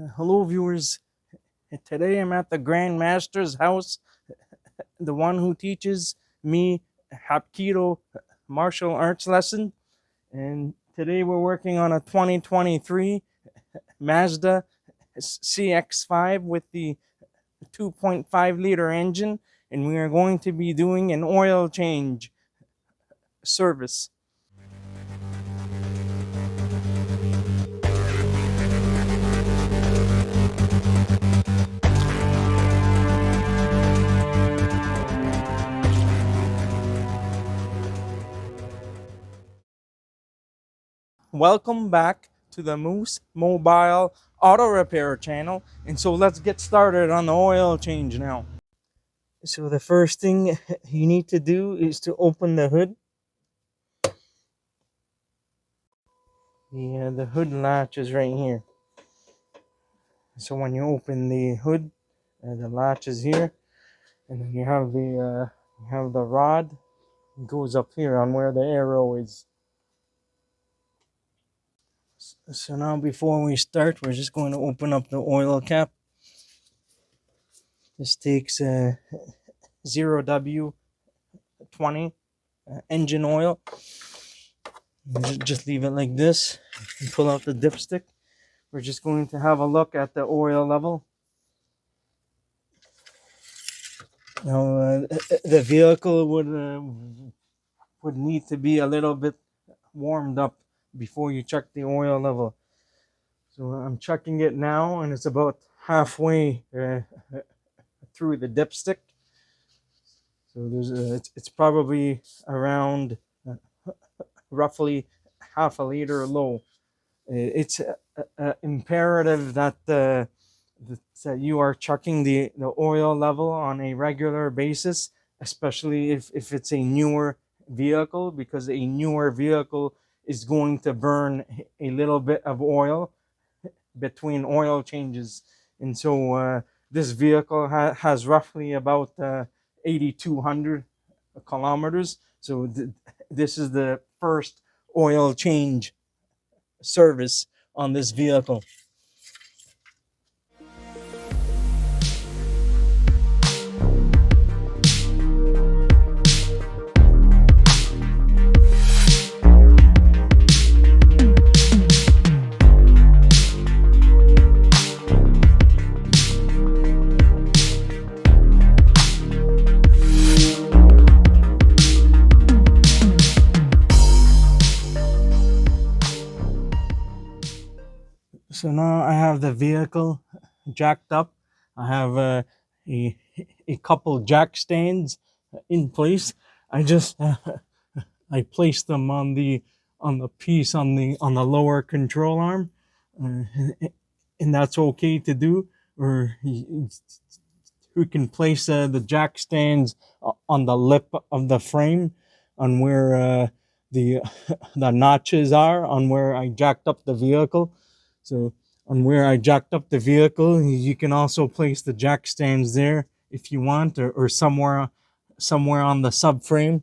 Hello, viewers. Today I'm at the Grand Master's house, the one who teaches me Hapkido martial arts lesson. And today we're working on a 2023 Mazda CX-5 with the 2.5-liter engine, and we are going to be doing an oil change service. Welcome back to the Moose Mobile Auto Repair channel. And so let's get started on the oil change now. So the first thing you need to do is to open the hood. The hood latch is right here. So when you open the hood, the latch is here, and then you have the rod. It goes up here on where the arrow is. So now before we start, we're just going to open up the oil cap. This takes 0W20 engine oil. Just leave it like this and pull out the dipstick. We're just going to have a look at the oil level. Now, the vehicle would need to be a little bit warmed up before you check the oil level. So I'm checking it now, and it's about halfway through the dipstick. So it's probably around roughly half a liter low. It's imperative that that you are checking the oil level on a regular basis, especially if it's a newer vehicle, because a newer vehicle is going to burn a little bit of oil between oil changes. And so this vehicle has roughly about 8,200 kilometers. So this is the first oil change service on this vehicle. So now I have the vehicle jacked up. I have a couple jack stands in place. I just I placed them on the piece on the lower control arm, and that's okay to do. Or we can place the jack stands on the lip of the frame, on where the the notches are, on where I jacked up the vehicle. So on where I jacked up the vehicle, you can also place the jack stands there if you want, or somewhere on the subframe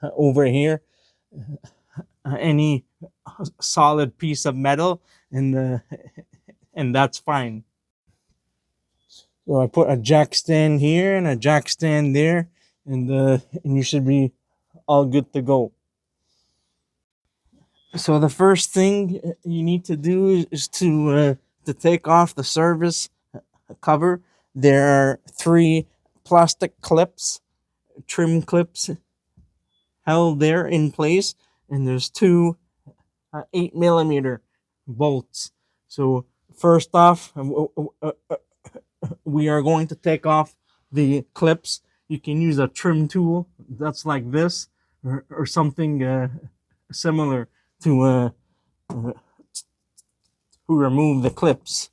over here. Any solid piece of metal, and that's fine. So I put a jack stand here and a jack stand there, and you should be all good to go. So the first thing you need to do is to take off the service cover. There are 3 plastic clips, trim clips, held there in place, and there's 2 8mm bolts. So first off, we are going to take off the clips. You can use a trim tool that's like this, or something similar to remove the clips.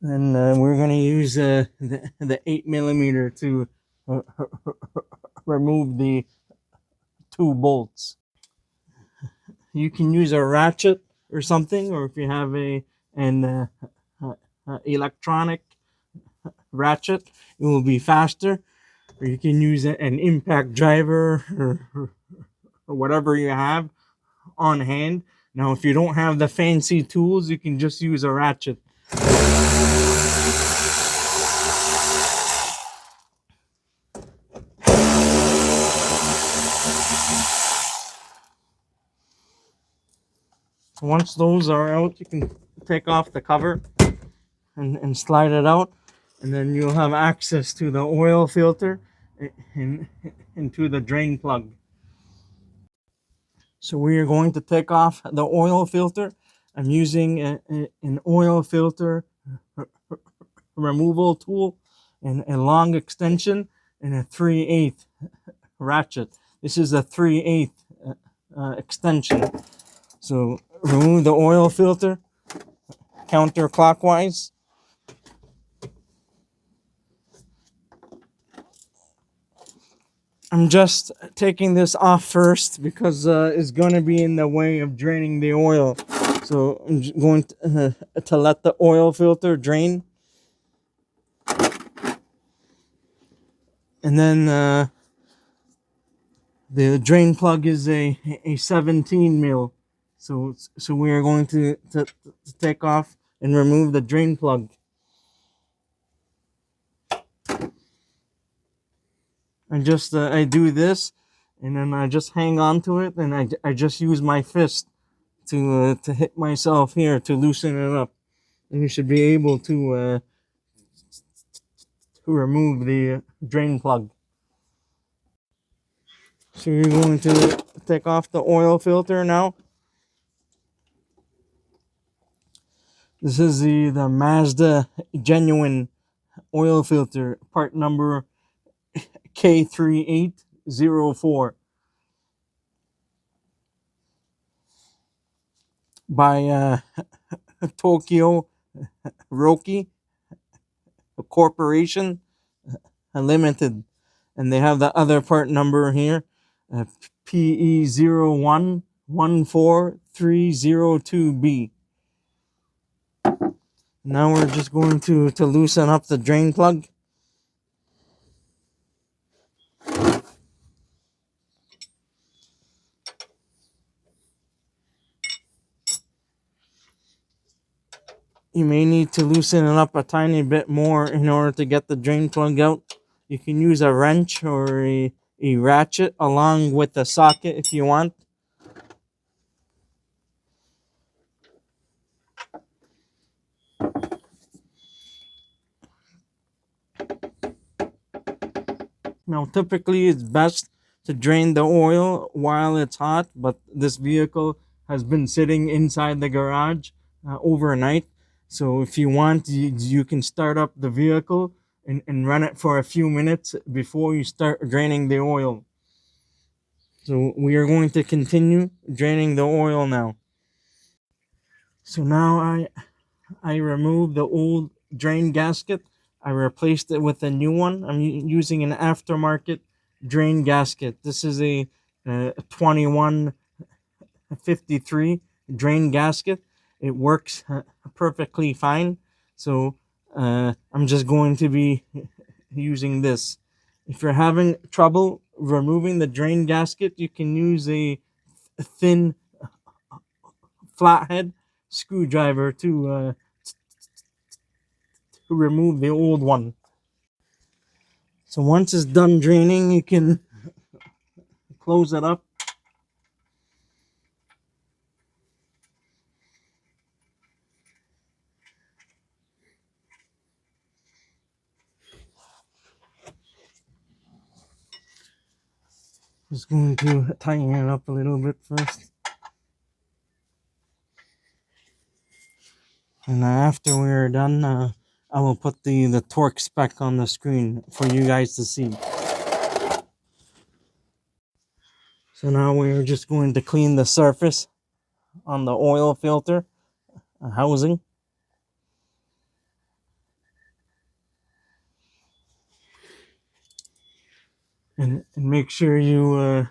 And we're going to use the 8mm to remove the 2 bolts. you can use a ratchet or something, or if you have an electronic ratchet, it will be faster. Or you can use an impact driver, or whatever you have on hand. Now, if you don't have the fancy tools, you can just use a ratchet. Once those are out, you can take off the cover and slide it out, and then you'll have access to the oil filter and into the drain plug. So we are going to take off the oil filter. I'm using an oil filter removal tool and a long extension and a 3/8 ratchet. This is a 3/8 extension. So remove the oil filter counterclockwise. I'm just taking this off first because it's going to be in the way of draining the oil. So I'm just going to let the oil filter drain. And then the drain plug is a 17 mil. So we are going to take off and remove the drain plug. I do this, and then I just hang on to it, and I just use my fist to hit myself here to loosen it up, and you should be able to remove the drain plug. So you're going to take off the oil filter now. This is the Mazda genuine oil filter, part number K3804 by Tokyo Roki Corporation Limited, and they have the other part number here, PE0114302B. Now we're just going to loosen up the drain plug. You may need to loosen it up a tiny bit more in order to get the drain plug out. You can use a wrench or a ratchet along with the socket if you want. Now, typically it's best to drain the oil while it's hot, but this vehicle has been sitting inside the garage overnight. So if you want, you can start up the vehicle and run it for a few minutes before you start draining the oil. So we are going to continue draining the oil now. So now I removed the old drain gasket. I replaced it with a new one. I'm using an aftermarket drain gasket. This is a 2153 drain gasket. It works perfectly fine. So I'm just going to be using this. If you're having trouble removing the drain gasket, you can use a thin flathead screwdriver to remove the old one. So once it's done draining, you can close it up. Just going to tighten it up a little bit first. And after we're done, I will put the torque spec on the screen for you guys to see. So now we're just going to clean the surface on the oil filter housing. and make sure you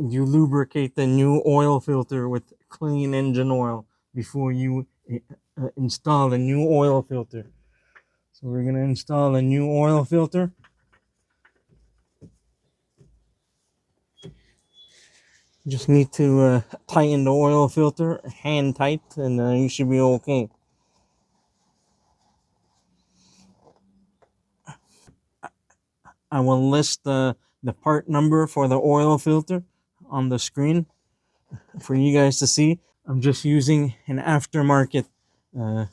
you lubricate the new oil filter with clean engine oil before you install the new oil filter. So we're going to install a new oil filter. Just need to tighten the oil filter hand tight, and you should be okay. I will list the part number for the oil filter on the screen for you guys to see. I'm just using an aftermarket uh,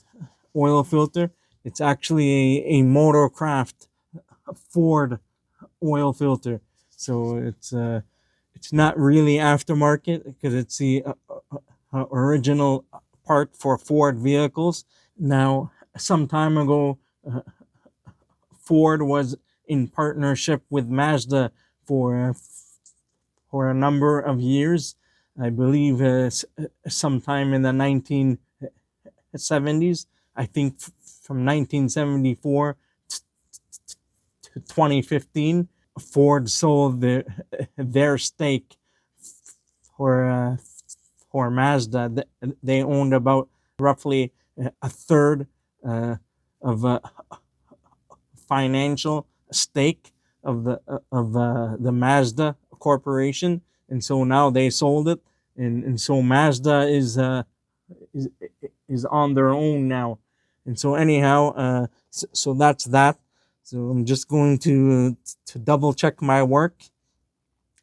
oil filter. It's actually a Motorcraft Ford oil filter, so it's not really aftermarket because it's the original part for Ford vehicles. Now, some time ago, Ford was in partnership with Mazda for for a number of years. I believe sometime in the 1970s. I think from 1974 to 2015, Ford sold their stake for for Mazda. They owned about roughly a third of financial stake of the Mazda corporation, and so now they sold it, and so Mazda is is on their own now, and so anyhow, so that's that. So I'm just going to double check my work.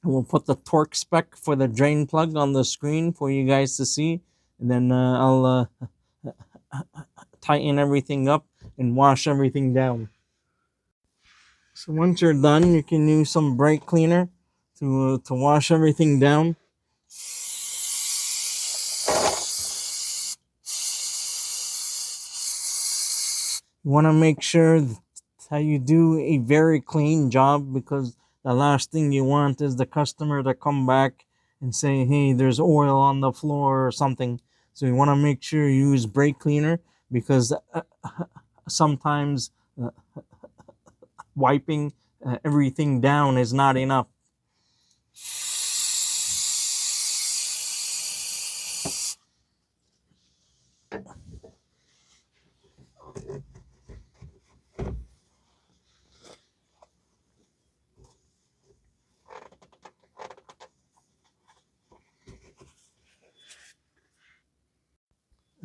We'll put the torque spec for the drain plug on the screen for you guys to see, and then I'll tighten everything up and wash everything down. So once you're done, you can use some brake cleaner to wash everything down. You want to make sure that you do a very clean job, because the last thing you want is the customer to come back and say, hey, there's oil on the floor or something. So you want to make sure you use brake cleaner, because sometimes wiping everything down is not enough.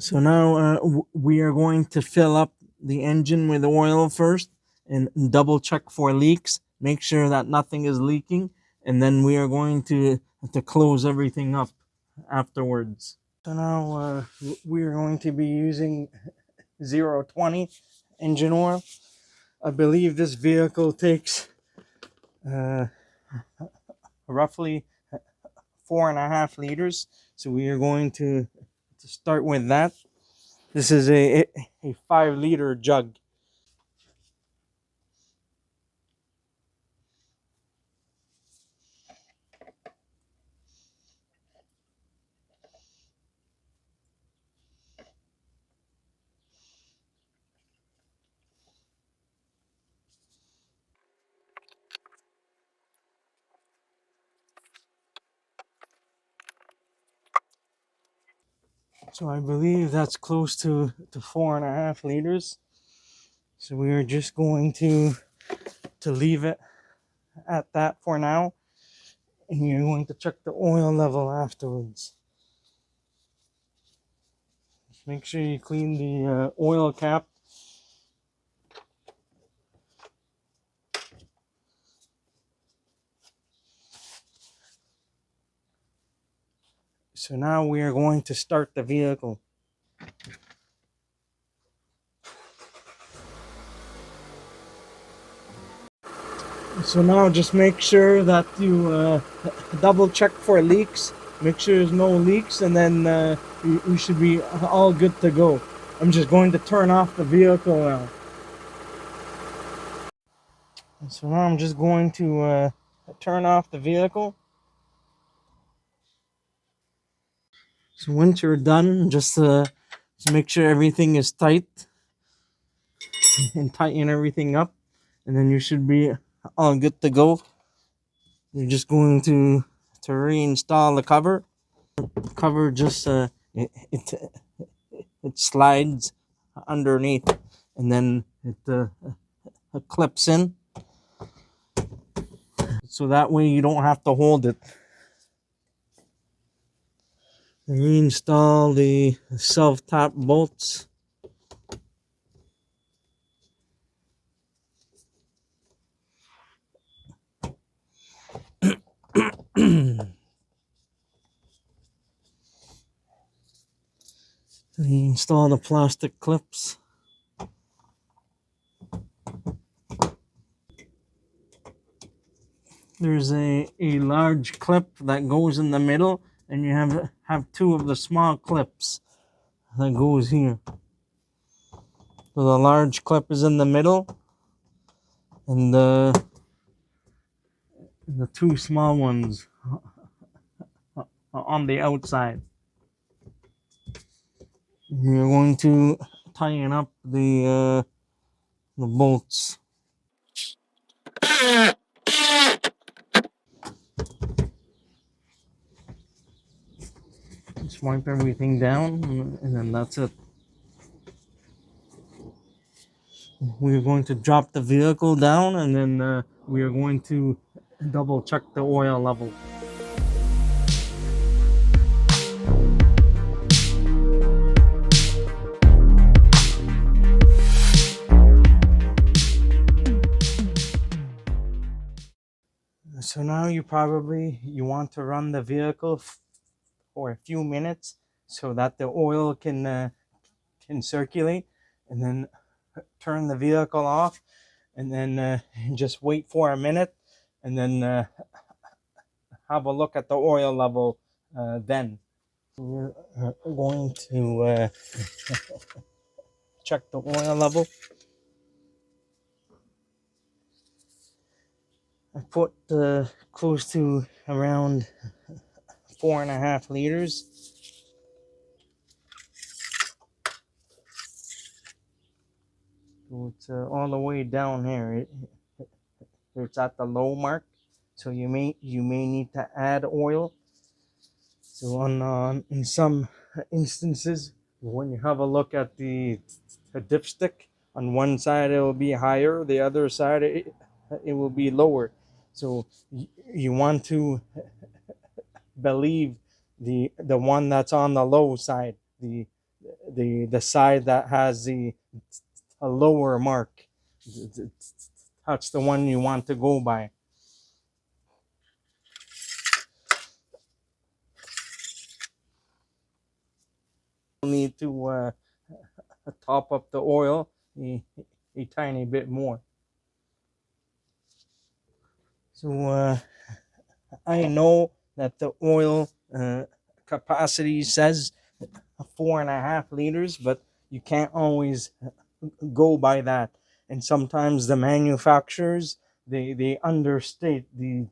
So now we are going to fill up the engine with oil first and double check for leaks. Make sure that nothing is leaking, and then we are going to close everything up afterwards. So now we are going to be using 020 engine oil. I believe this vehicle takes roughly 4.5 liters. So we are going to start with that. This is a 5-liter jug. So I believe that's close to 4.5 liters. So we are just going to leave it at that for now, and you're going to check the oil level afterwards. Just make sure you clean the oil cap. So now we are going to start the vehicle. So now just make sure that you double check for leaks. Make sure there's no leaks, and then you should be all good to go. I'm just going to turn off the vehicle now. So now I'm just going to turn off the vehicle. So once you're done, just make sure everything is tight and tighten everything up, and then you should be all good to go. You're just going to reinstall the cover. Cover just it slides underneath, and then it clips in, so that way you don't have to hold it. Reinstall the self-tap bolts. Reinstall the plastic clips. There's a large clip that goes in the middle, and you have two of the small clips that goes here. So the large clip is in the middle, and the two small ones on the outside. You're going to tighten up the bolts. Just wipe everything down, and then that's it. We're going to drop the vehicle down, and then we are going to double check the oil level. So now you want to run the vehicle for a few minutes so that the oil can circulate, and then turn the vehicle off, and then just wait for a minute, and then have a look at the oil level then. We're going to check the oil level. I put close to around 4.5 liters. So it's all the way down here. It's at the low mark, so you may need to add oil. So in some instances, when you have a look at the dipstick, on one side it will be higher, the other side it will be lower. So you want to believe the one that's on the low side, the side that has a lower mark. That's the one you want to go by. You need to top up the oil a tiny bit more. So I know that the oil capacity says 4.5 liters, but you can't always go by that. And sometimes the manufacturers they understate the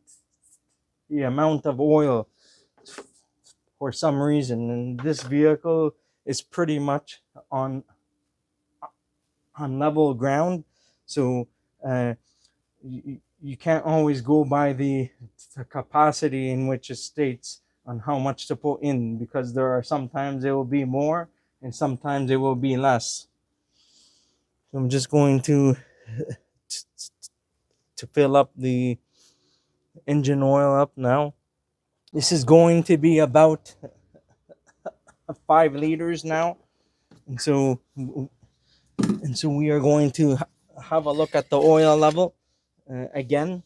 amount of oil for some reason. And this vehicle is pretty much on level ground, so you can't always go by the capacity in which it states on how much to put in, because there are sometimes it will be more and sometimes it will be less. So I'm just going to fill up the engine oil up now. This is going to be about 5 liters now, and so we are going to have a look at the oil level again.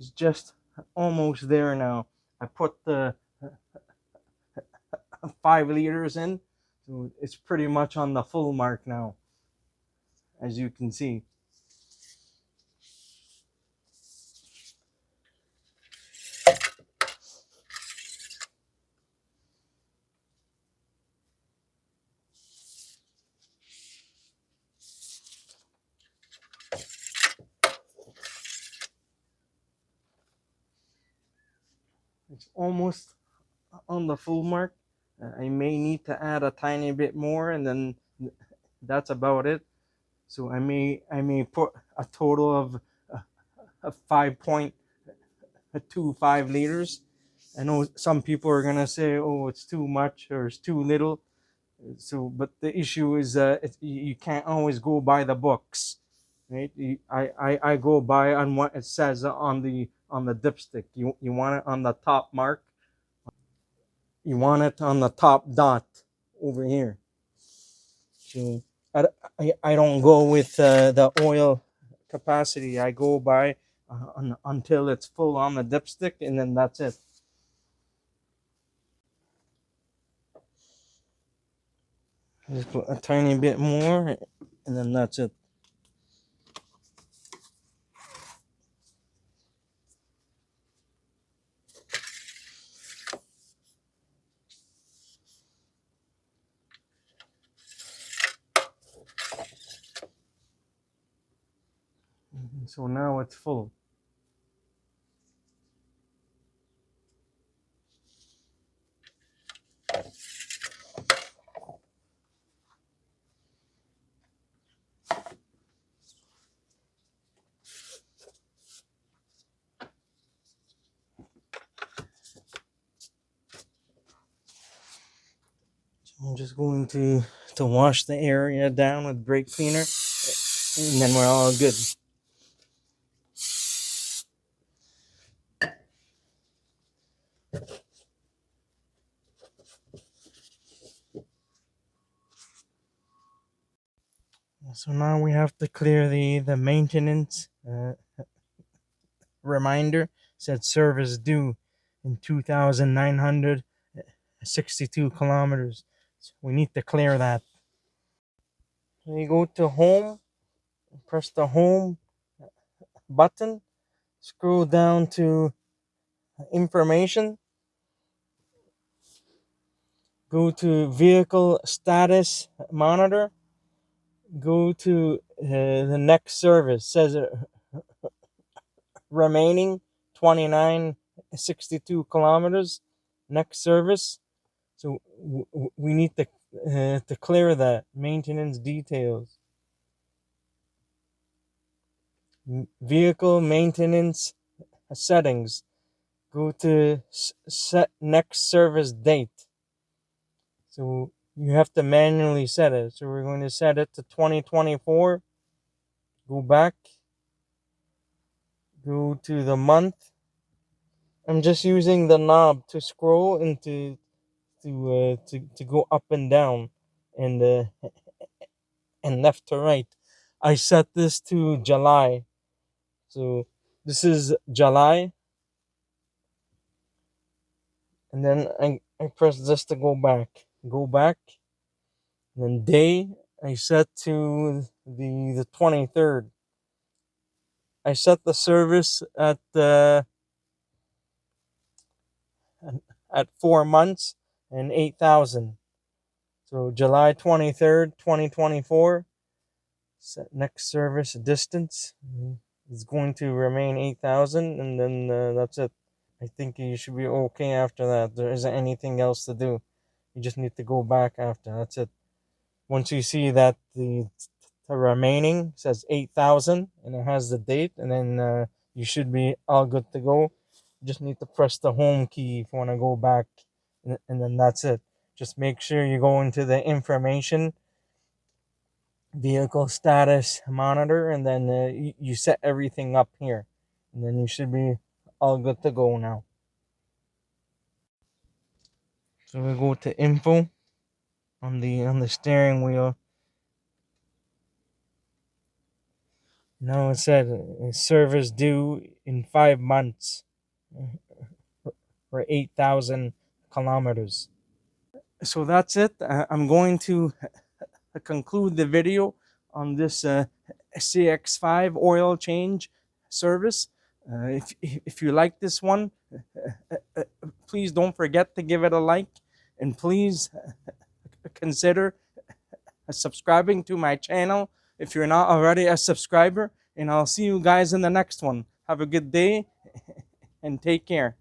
It's just almost there now. I put the 5 liters in, so it's pretty much on the full mark now, as you can see. It's almost on the full mark. I may need to add a tiny bit more, and then that's about it. So I may put a total of 5.25 liters. I know some people are gonna say, "Oh, it's too much or it's too little." So, but the issue is, you can't always go by the books, right? I go by on what it says on the dipstick. You want it on the top mark. You want it on the top dot over here. So I don't go with the oil capacity. I go by until it's full on the dipstick, and then that's it. Just put a tiny bit more, and then that's it. So now it's full. I'm just going to wash the area down with brake cleaner, and then we're all good. So now we have to clear the maintenance reminder. It said service due in 2,962 kilometers. So we need to clear that. So you go to home, press the home button, scroll down to information, go to vehicle status monitor, go to the next service. It says remaining 2962 kilometers, next service. So we need to clear that. Maintenance details, vehicle maintenance settings, go to set next service date. So you have to manually set it. So we're going to set it to 2024. Go back, go to the month. I'm just using the knob to scroll and to go up and down, and and left to right. I set this to July. So this is July, and then I press this to go back. Go back. And then day I set to the 23rd. I set the service at 4 months and 8,000. So July 23rd, 2024. Set next service distance is going to remain 8,000, and then that's it. I think you should be okay after that. There isn't anything else to do. You just need to go back after. That's it. Once you see that the remaining says 8,000 and it has the date, and then you should be all good to go. You just need to press the home key if you want to go back, and then that's it. Just make sure you go into the information, vehicle status monitor, and then you set everything up here, and then you should be all good to go now. So we go to info on the steering wheel. Now it said service due in 5 months for 8,000 kilometers. So that's it. I'm going to conclude the video on this CX-5 oil change service. If you like this one, please don't forget to give it a like, and please consider subscribing to my channel if you're not already a subscriber, and I'll see you guys in the next one. Have a good day and take care.